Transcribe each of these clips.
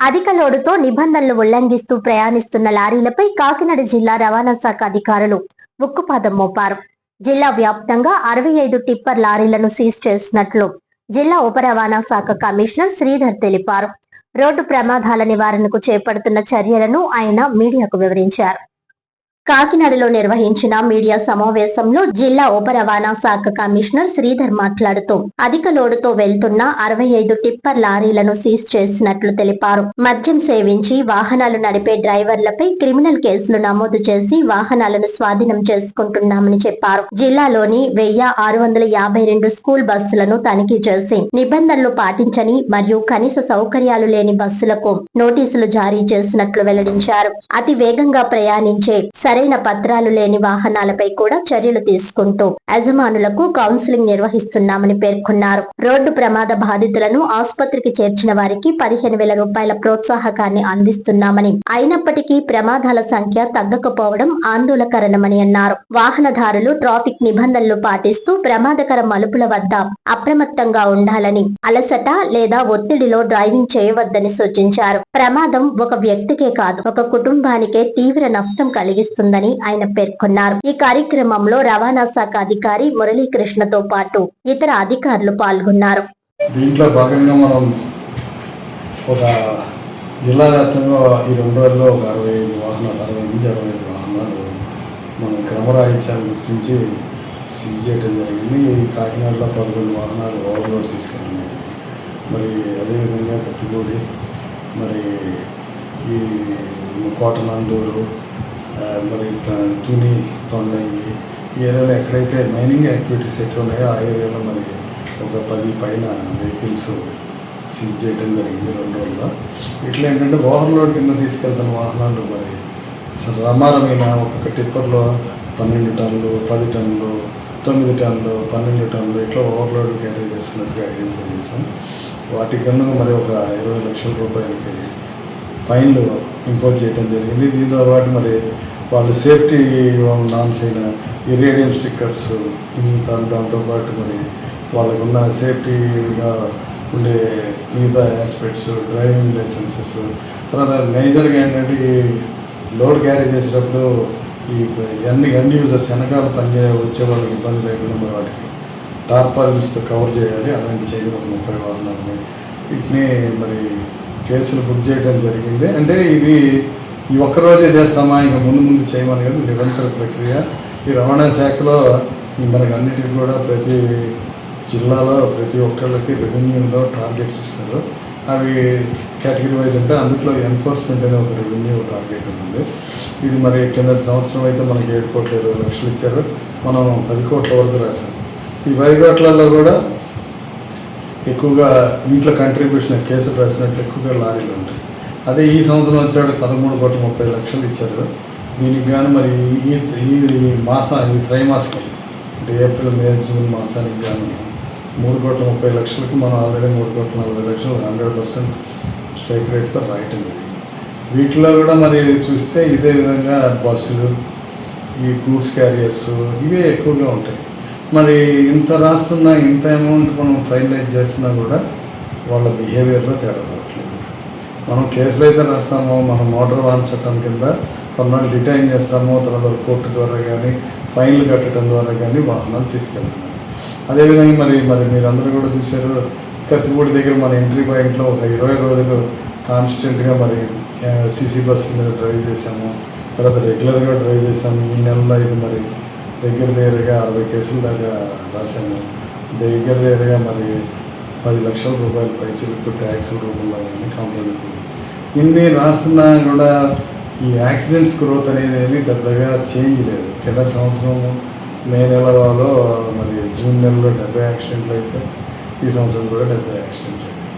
అధిక లోడుతో నిబంధనలు ఉల్లంఘిస్తూ ప్రయాణిస్తున్న లారీలపై కాకినాడ జిల్లా రవాణా శాఖ అధికారులు ఉక్కుపాదం మోపారు. జిల్లా వ్యాప్తంగా 65 టిప్పర్ లారీలను సీజ్ చేసినట్లు జిల్లా ఉప రవాణా శాఖ కమిషనర్ శ్రీధర్ తెలిపారు. రోడ్డు ప్రమాదాల నివారణకు చేపడుతున్న చర్యలను ఆయన మీడియాకు వివరించారు. కాకినాడలో నిర్వహించిన మీడియా సమావేశంలో జిల్లా ఉప రవాణా శాఖ కమిషనర్ శ్రీధర్ మాట్లాడుతూ అధిక లోడుతో వెళ్తున్న 65 టిప్పర్ లారీలను సీజ్ చేసినట్లు తెలిపారు. మద్యం సేవించి వాహనాలు నడిపే డ్రైవర్లపై క్రిమినల్ కేసులు నమోదు చేసి వాహనాలను స్వాధీనం చేసుకుంటున్నామని చెప్పారు. జిల్లాలోని 1652 స్కూల్ బస్సులను తనిఖీ చేసి నిబంధనలు పాటించని మరియు కనీస సౌకర్యాలు లేని బస్సులకు నోటీసులు జారీ చేసినట్లు వెల్లడించారు. అతి వేగంగా ప్రయాణించే సరైన పత్రాలు లేని వాహనాలపై కూడా చర్యలు తీసుకుంటూ యజమానులకు కౌన్సిలింగ్ నిర్వహిస్తున్నామని పేర్కొన్నారు. రోడ్డు ప్రమాద బాధితులను ఆసుపత్రికి చేర్చిన వారికి 15,000 రూపాయల ప్రోత్సాహకాన్ని అందిస్తున్నామని, అయినప్పటికీ ప్రమాదాల సంఖ్య తగ్గకపోవడం ఆందోళనకరమని అన్నారు. వాహనదారులు ట్రాఫిక్ నిబంధనలు పాటిస్తూ ప్రమాదకర మలుపుల వద్ద అప్రమత్తంగా ఉండాలని, అలసట లేదా ఒత్తిడిలో డ్రైవింగ్ చేయవద్దని సూచించారు. ప్రమాదం ఒక వ్యక్తికే కాదు, ఒక కుటుంబానికే తీవ్ర నష్టం కలిగిస్తుందని ఆయన పేర్కొన్నారు. ఈ కార్యక్రమంలో రవాణా శాఖ అధికారి మురళీకృష్ణతో పాటు ఇతర అధికారులు పాల్గొన్నారు. దీంట్లో భాగంగా మనం ఒక జిల్లా వ్యాప్తంగా ఈ 2 రోజుల్లో ఒక 65 వాహనాలు 60 నుంచి 65 వాహనాలు మనం క్రమరాహిత్యాన్ని గుర్తించి సీజ్ చేయడం జరిగింది. కాకినాడలో 11 వాహనాలు ఓవర్లోడ్ తీసుకెళ్ళినాయి. మరి అదేవిధంగా కత్తిపూడి, మరి ఈ కోటనందూరు, మరి తుని, తొండంగి ఈ ఏరియాలో ఎక్కడైతే మైనింగ్ యాక్టివిటీస్ ఎక్కువ ఉన్నాయో ఆ ఏరియాలో మరి ఒక 10 పైన వెహికల్స్ సీజ్ చేయడం జరిగింది 2 రోజుల్లో. ఇట్లా ఏంటంటే ఓవర్లోడ్ కింద తీసుకెళ్తున్న వాహనాలు మరి అసలు రమారమైన ఒక్కొక్క టిప్పర్లో 12 టన్నులు, 10 టన్నులు, 9 టన్నులు, 12 టన్నులు ఇట్లా ఓవర్లోడ్ క్యారీ చేస్తున్నట్టుగా ఐడెంటిఫై చేసాం. వాటికన్నా మరి ఒక 20 లక్షల రూపాయలకి ఫైన్లు ఇంపోజ్ చేయడం జరిగింది. దీంతో పాటు మరి వాళ్ళు సేఫ్టీ నామ్స్ అయిన ఈ రేడియం స్టిక్కర్స్, దాంతోపాటు మరి వాళ్ళకున్న సేఫ్టీగా ఉండే మిగతా ఆస్పెక్ట్స్, డ్రైవింగ్ లైసెన్సెస్, తర్వాత మేజర్గా ఏంటంటే ఈ లోడ్ క్యారీ చేసేటప్పుడు ఈ ఎండ్ యూజర్స్ వెనకాల వచ్చే వాళ్ళకి ఇబ్బంది లేకుండా మరి వాటికి టార్పాలిన్స్తో కవర్ చేయాలి. అలాంటి చేయడం ఒక 30 వాహనాలని వీటిని మరి కేసులు బుక్ చేయడం జరిగింది. అంటే ఇది ఈ ఒక్కరోజే చేస్తామా, ఇంకా ముందు చేయమని కదా నిరంతర ప్రక్రియ. ఈ రవాణా శాఖలో మనకు అన్నిటికీ కూడా ప్రతి జిల్లాలో ప్రతి ఒక్కళ్ళకి రెవెన్యూలో టార్గెట్స్ ఇస్తారు. అవి కేటగిరీ వైజ్ అంటే అందులో ఎన్ఫోర్స్మెంట్ అనే ఒక రెవెన్యూ టార్గెట్ ఉంటుంది. ఇది మరి కిందటి సంవత్సరం అయితే మనకి 7,20,00,000 ఇచ్చారు. మనం 10 కోట్ల వరకు రాసాం. ఈ 10 కోట్లలో కూడా ఎక్కువగా ఇంట్లో కంట్రిబ్యూషన్ కేసులు రాసినట్లు ఎక్కువగా లారీలు ఉంటాయి. అదే ఈ సంవత్సరం వచ్చాడు 13,30,00,000 ఇచ్చారు. దీనికి కానీ మరి ఈ త్రైమాసికం అంటే ఏప్రిల్, మే, జూన్ మాసానికి కానీ 3,30,00,000కి మనం ఆల్రెడీ 3,40,00,000 100% స్ట్రైక్ రేట్తో రాయటం జరిగింది. వీటిలో కూడా మరి చూస్తే ఇదే విధంగా బస్సులు, ఈ గూడ్స్ క్యారియర్స్ ఇవే ఎక్కువగా ఉంటాయి. మరి ఇంత రాస్తున్నా, ఇంత అమౌంట్ మనం ఫైనలైజ్ చేస్తున్నా కూడా వాళ్ళ బిహేవియర్లో తేడా రావట్లేదు. మనం కేసులు అయితే రాస్తామో, మనం మోటార్ వాహన చట్టం కింద కొన్నాళ్ళు డిటైన్ చేస్తామో, తర్వాత కోర్టు ద్వారా కానీ ఫైన్లు కట్టడం ద్వారా కానీ వాహనాలు తీసుకెళ్తున్నారు. అదేవిధంగా మరి మీరందరూ కూడా చూశారు, కత్తిపూడి దగ్గర మన ఎంట్రీ పాయింట్లో ఒక 20 రోజులు కాన్స్టెంట్గా మరి సీసీ బస్సు మీద డ్రైవ్ చేసాము. తర్వాత రెగ్యులర్గా డ్రైవ్ చేసాము. ఈ నెలలో ఇది మరి దగ్గరగా 60 కేసుల దాకా రాశాము. దగ్గరగా మరి 10 లక్షల రూపాయలు పైసలు ట్యాక్స్ రూపంలో కానీ కంపెనీకి ఇన్ని రాస్తున్నా కూడా ఈ యాక్సిడెంట్స్ గ్రోత్ అనేది పెద్దగా చేంజ్ లేదు. కిందటి సంవత్సరం మే నెలలో మరి జూన్ నెలలో 70 యాక్సిడెంట్లు అయితే ఈ సంవత్సరం కూడా 70 యాక్సిడెంట్లు అయ్యాయి.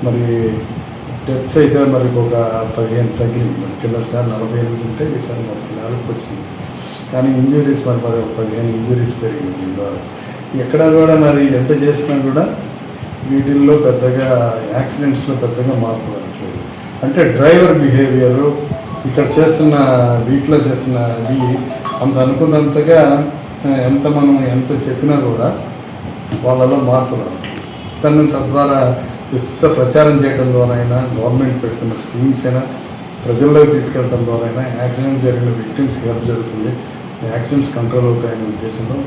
మరి డెత్స్ అయితే మరి ఒక 15 తగ్గినాయి. మరి కిందటిసారి 48 ఉంటే ఈసారి 34 వచ్చింది. కానీ ఇంజురీస్ మరి ఒక 15 ఇంజురీస్ పెరిగింది. దీని ద్వారా ఎక్కడ కూడా మరి ఎంత చేసినా కూడా వీటిల్లో పెద్దగా యాక్సిడెంట్స్లో పెద్దగా మార్పు రావట్లేదు. అంటే డ్రైవర్ బిహేవియరు ఇక్కడ చేస్తున్న వీటిలో చేస్తున్నవి అంత అనుకున్నంతగా మనం ఎంత చెప్పినా కూడా వాళ్ళలో మార్పు రావట్లేదు. తద్వారా విస్తృత ప్రచారం చేయడం ద్వారా అయినా, గవర్నమెంట్ పెడుతున్న స్కీమ్స్ అయినా ప్రజల్లోకి తీసుకెళ్ళడం ద్వారా అయినా యాక్సిడెంట్ జరిగిన విక్టిమ్స్కి హెల్ప్ జరుగుతుంది, యాక్సిడెంట్స్ కంట్రోల్ అవుతాయనే ఉద్దేశంలో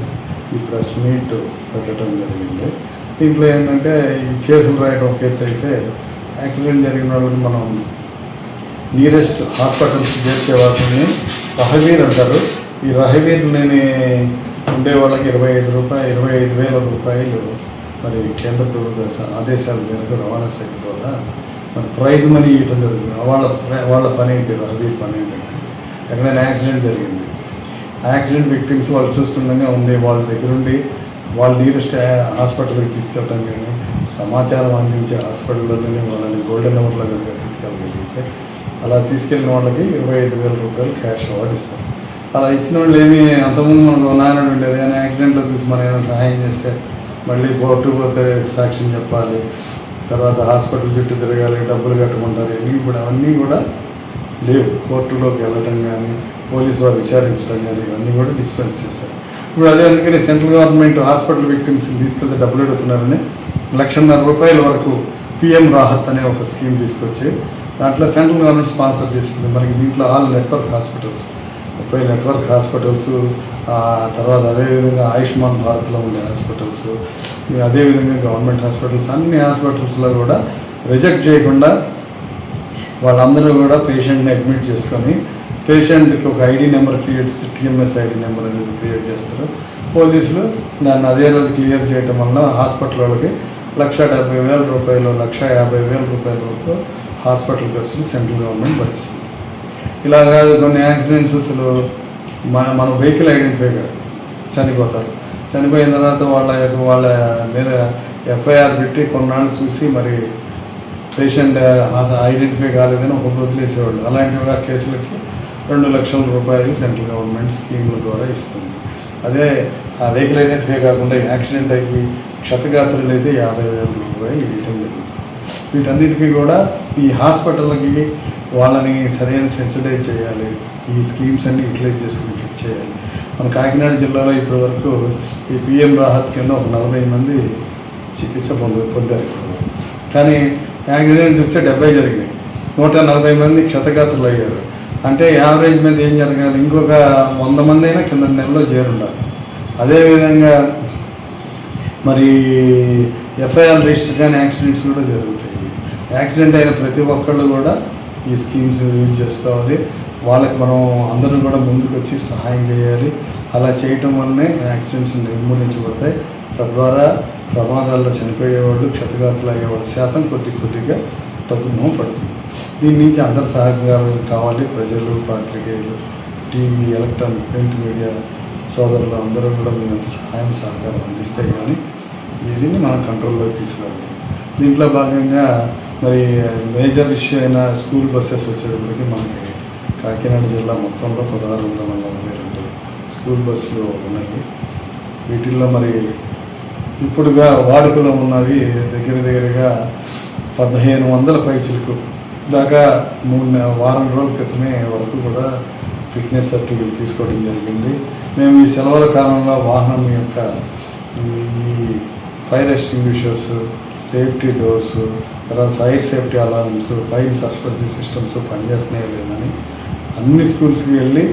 ఈ ప్రెస్ మీట్ పెట్టడం జరిగింది. దీంట్లో ఏంటంటే ఈ కేసులు రాయడం ఒక ఎత్తు అయితే, యాక్సిడెంట్ జరిగిన వాళ్ళని మనం నియరెస్ట్ హాస్పిటల్స్ చేర్చే వాటిని రహవీర్ అంటారు. ఈ రహవీర్ నేను ఉండే వాళ్ళకి 25,000 రూపాయలు మరి కేంద్ర ప్రభుత్వ ఆదేశాల మేరకు రవాణా శాఖ ద్వారా మరి ప్రైజ్ మనీ ఇవ్వడం జరుగుతుంది. వాళ్ళ పని ఏంటి, రహవీర్ పని ఏంటంటే ఎక్కడైనా యాక్సిడెంట్ జరిగింది, యాక్సిడెంట్ విక్టిమ్స్ వాళ్ళు చూస్తుండగా ఉంది, వాళ్ళ దగ్గరుండి వాళ్ళు నియరెస్ట్ హాస్పిటల్కి తీసుకెళ్ళడం కానీ, సమాచారం అందించే హాస్పిటల్లోనే వాళ్ళని గోల్డెన్ అవర్లో కనుక తీసుకెళ్ళగలిగితే అలా తీసుకెళ్ళిన వాళ్ళకి 25,000 రూపాయలు క్యాష్ అవార్డు ఇస్తారు. అలా ఇచ్చిన వాళ్ళు ఏమి అంతకుముందు మనకు నాయనడు ఉండేది, ఏదైనా యాక్సిడెంట్లో చూసి మనం ఏమైనా సహాయం చేస్తే మళ్ళీ కోర్టు పోతే సాక్ష్యం చెప్పాలి, తర్వాత హాస్పిటల్ చుట్టూ తిరగాలి, డబ్బులు కట్టమంటారు. ఇప్పుడు అవన్నీ కూడా లేవు. కోర్టులోకి వెళ్ళటం కానీ, పోలీసు వారు విచారించడం కానీ ఇవన్నీ కూడా డిస్పెన్స్ చేశారు. ఇప్పుడు అదే అందుకని సెంట్రల్ గవర్నమెంట్ హాస్పిటల్ విక్టిమ్స్ని తీసుకెళ్తే డబ్బులు అడుగుతున్నారని 1,50,000 రూపాయల వరకు PM రాహత్ అనే ఒక స్కీమ్ తీసుకొచ్చి దాంట్లో సెంట్రల్ గవర్నమెంట్ స్పాన్సర్ చేసింది. మనకి దీంట్లో all network hospitals, 30 network hospitals, తర్వాత అదేవిధంగా ఆయుష్మాన్ భారత్లో ఉండే హాస్పిటల్స్, అదేవిధంగా గవర్నమెంట్ హాస్పిటల్స్, అన్ని హాస్పిటల్స్లో కూడా రిజెక్ట్ చేయకుండా వాళ్ళందరూ కూడా పేషెంట్ని అడ్మిట్ చేసుకొని పేషెంట్కి ఒక ID number TMS ID number అనేది క్రియేట్ చేస్తారు. పోలీసులు దాన్ని అదే రోజు క్లియర్ చేయడం వల్ల హాస్పిటల్ వాళ్ళకి 1,70,000 రూపాయలు, 1,50,000 రూపాయల వరకు హాస్పిటల్ ఖర్చులు సెంట్రల్ గవర్నమెంట్ భరిస్తుంది. ఇలా కాదు, కొన్ని యాక్సిడెంట్స్ అసలు మన వెహికల్ ఐడెంటిఫై కాదు, చనిపోతారు. చనిపోయిన తర్వాత వాళ్ళ మీద FIR పెట్టి కొన్నాళ్ళు చూసి మరి పేషెంట్ ఐడెంటిఫై కాలేదని ఒకప్పుడు వదిలేసేవాళ్ళు. అలాంటి కేసులకి 2 లక్షల రూపాయలు సెంట్రల్ గవర్నమెంట్ స్కీముల ద్వారా ఇస్తుంది. అదే ఆ వెహికల్ ఐడెంటిఫై కాకుండా యాక్సిడెంట్ అయ్యి క్షతగాత్రులు అయితే 50,000 రూపాయలు ఇవ్వటం జరుగుతుంది. వీటన్నిటికీ కూడా ఈ హాస్పిటల్కి వాళ్ళని సరైన సెన్సిటైజ్ చేయాలి, ఈ స్కీమ్స్ అన్ని యూటిలైజ్ చేసుకుని ఫిట్ చేయాలి. మన కాకినాడ జిల్లాలో ఇప్పటి వరకు ఈ PM రాహత్ కింద ఒక 40 మంది చికిత్స పొందారు. కానీ యాక్సిడెంట్ చూస్తే 70 జరిగినాయి, 140 మంది క్షతగాత్రులు అయ్యారు. అంటే యావరేజ్ మీద ఏం జరగాలి, ఇంకొక 100 మంది అయినా కింద నెలలో చేరుండాలి. అదేవిధంగా మరి FIR రిజిస్టర్ కానీ యాక్సిడెంట్స్ కూడా జరుగుతాయి. యాక్సిడెంట్ అయిన ప్రతి ఒక్కళ్ళు కూడా ఈ స్కీమ్స్ యూజ్ చేసుకోవాలి. వాళ్ళకి మనం అందరూ కూడా ముందుకు వచ్చి సహాయం చేయాలి. అలా చేయటం వల్లనే యాక్సిడెంట్స్ నిర్మూలించబడతాయి. తద్వారా ప్రమాదాల్లో చనిపోయేవాళ్ళు, క్షతగాత్రులు అయ్యేవాళ్ళ శాతం కొద్దిగా తగ్గుముఖం పడుతుంది. దీని నుంచి అందరు సహకారం కావాలి. ప్రజలు, పాత్రికేయులు, టీవీ, ఎలక్ట్రానిక్, ప్రింట్ మీడియా సోదరులు అందరూ కూడా మీ అంత సహాయం సహకారం అందిస్తాయి. కానీ దీన్ని మనం కంట్రోల్లోకి తీసుకురావాలి. దీంట్లో భాగంగా మరి మేజర్ ఇష్యూ అయిన స్కూల్ బస్సెస్ వచ్చేటప్పటికి మనకి కాకినాడ జిల్లా మొత్తంలో 1,642 స్కూల్ బస్సులు ఉన్నాయి. వీటిల్లో మరి ఇప్పుడుగా వాడుకలో ఉన్నవి దగ్గరగా 1,500 పైసలకు దాకా వారం రోజుల క్రితమే వరకు కూడా ఫిట్నెస్ సర్టిఫికేట్ తీసుకోవడం జరిగింది. మేము ఈ సెలవుల కాలంలో వాహనం యొక్క ఈ ఫైర్ ఎక్స్టింగ్విషర్స్, సేఫ్టీ డోర్స్, తర్వాత fire safety alarms, fire suppression systems పనిచేస్తున్నాయో లేదని అన్ని స్కూల్స్కి వెళ్ళి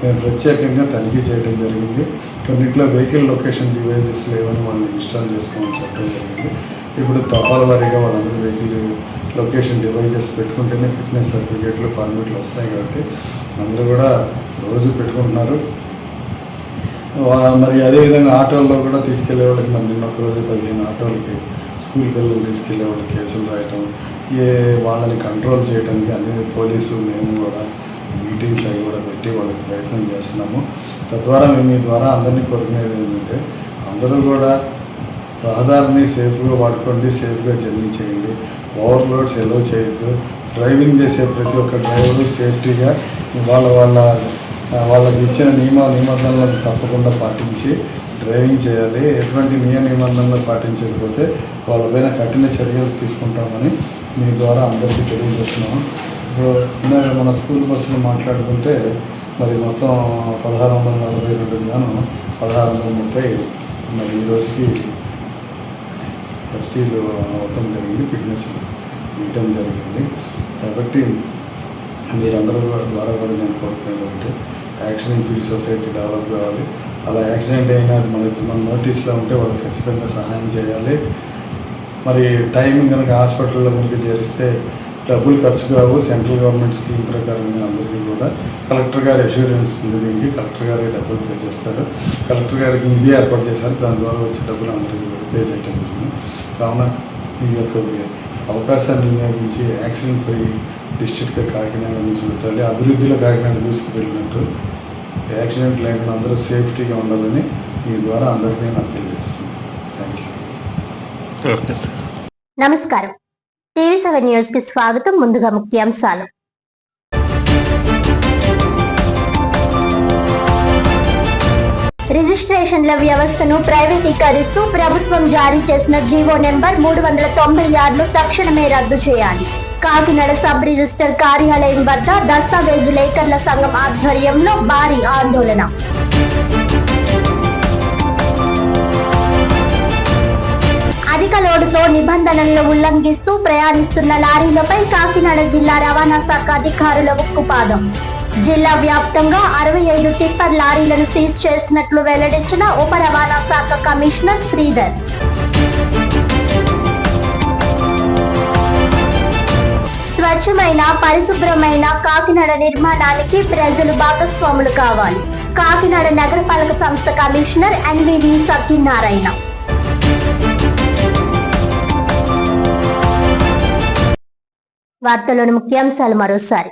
మేము ప్రత్యేకంగా తనిఖీ చేయడం జరిగింది. కొన్నింటిలో వెహికల్ లొకేషన్ డివైజెస్ లేవని వాళ్ళని ఇన్స్టాల్ చేసుకోమని చెప్పడం జరిగింది. ఇప్పుడు తపాల వారీగా వాళ్ళందరూ వెహికల్ లొకేషన్ డివైజెస్ పెట్టుకుంటేనే ఫిట్నెస్ సర్టిఫికేట్లు, పర్మిట్లు వస్తాయి. కాబట్టి అందరూ కూడా రోజు పెట్టుకుంటున్నారు. మరి అదేవిధంగా ఆటోల్లో కూడా తీసుకెళ్లే వాళ్ళకి మరి నిన్న ఒకరోజు 15 ఆటోలకి స్కూల్ పిల్లలు తీసుకెళ్లే వాళ్ళకి కేసులు రాయటం, వాళ్ళని కంట్రోల్ చేయడానికి అన్ని పోలీసు మేము కూడా మీటింగ్స్ అవి కూడా పెట్టి వాళ్ళకి ప్రయత్నం చేస్తున్నాము. తద్వారా మేము మీ ద్వారా అందరినీ కోరుకునేది ఏంటంటే అందరూ కూడా రహదారిని సేఫ్గా వాడుకోండి, సేఫ్గా జర్నీ చేయండి, ఓవర్లోడ్స్ ఎలో చేయొద్దు. డ్రైవింగ్ చేసే ప్రతి ఒక్క డ్రైవరు సేఫ్టీగా వాళ్ళకి ఇచ్చిన నిబంధనలను తప్పకుండా పాటించి డ్రైవింగ్ చేయాలి. ఎటువంటి నిబంధనలు పాటించకపోతే వాళ్ళపైన కఠిన చర్యలు తీసుకుంటామని మీ ద్వారా అందరికీ తెలియజేస్తున్నాము. ఇప్పుడు ఇందాక మన స్కూల్ బస్సులు మాట్లాడుకుంటే మరి మొత్తం 1,642 గాను 1,630 మరి ఈ రోజుకి ఎఫ్సీలు అవటం జరిగింది, ఫిట్నెస్ ఇవ్వటం జరిగింది. కాబట్టి మీరందరూ ద్వారా కూడా నేను కోరుకునేది ఒకటి, యాక్సిడెంట్ ఫ్రీ సొసైటీ డెవలప్ కావాలి. అలా యాక్సిడెంట్ అయినా మన నోటీస్లో ఉంటే వాళ్ళకి ఖచ్చితంగా సహాయం చేయాలి. మరి టైం కనుక హాస్పిటల్లో కనుక చేరిస్తే డబ్బులు ఖర్చు కావు. సెంట్రల్ గవర్నమెంట్ స్కీమ్ ప్రకారంగా అందరికీ కూడా కలెక్టర్ గారి అష్యూరెన్స్ ఉంది. దీనికి కలెక్టర్ గారే డబ్బులు పే చేస్తారు. కలెక్టర్ గారికి నిధి ఏర్పాటు చేశారు, దాని ద్వారా వచ్చే డబ్బులు అందరికీ కూడా పే చేయడం జరిగింది. కావున ఈ యొక్క అవకాశాన్ని వినియోగించి యాక్సిడెంట్ ఫ్రీ డిస్ట్రిక్ట్గా కాకినాడ నుంచి పెట్టాలి. అభివృద్ధిలో కాకినాడ తీసుకువెళ్ళినట్టు యాక్సిడెంట్ లేకుండా అందరూ సేఫ్టీగా ఉండాలని మీ ద్వారా అందరికీ నేను అప్పీల్ చేస్తున్నాను. Thank you. Okay sir. నమస్కారం. టీవీ7 న్యూస్ కి స్వాగతం. ముందుగా ముఖ్యాంశాలు. రిజిస్ట్రేషన్ల వ్యవస్థను ప్రైవేటీకరిస్తూ ప్రభుత్వం జారీ చేసిన జీవో నెంబర్ 396 తక్షణమే రద్దు చేయాలి. కాకినాడ సబ్ రిజిస్టర్ కార్యాలయం వద్ద దస్తావేజు లేఖర్ల సంఘం ఆధ్వర్యంలో భారీ ఆందోళన. అధిక లోడుతో నిబంధనలను ఉల్లంఘిస్తూ ప్రయాణిస్తున్న లారీలపై కాకినాడ జిల్లా రవాణా శాఖ అధికారుల ఉక్కుపాదం. జిల్లా వ్యాప్తంగా 65 టిప్పర్ లారీలను సీజ్ చేసినట్లు వెల్లడించిన ఉప రవాణా శాఖ కమిషనర్ శ్రీధర్. స్వచ్ఛమైన పరిశుభ్రమైన కాకినాడ నిర్మాణానికి ప్రజలు భాగస్వాములు కావాలి. కాకినాడ నగరపాలక సంస్థ కమిషనర్ ఎన్వివి సత్యనారాయణ. వార్తలోని ముఖ్యాంశాలు మరోసారి.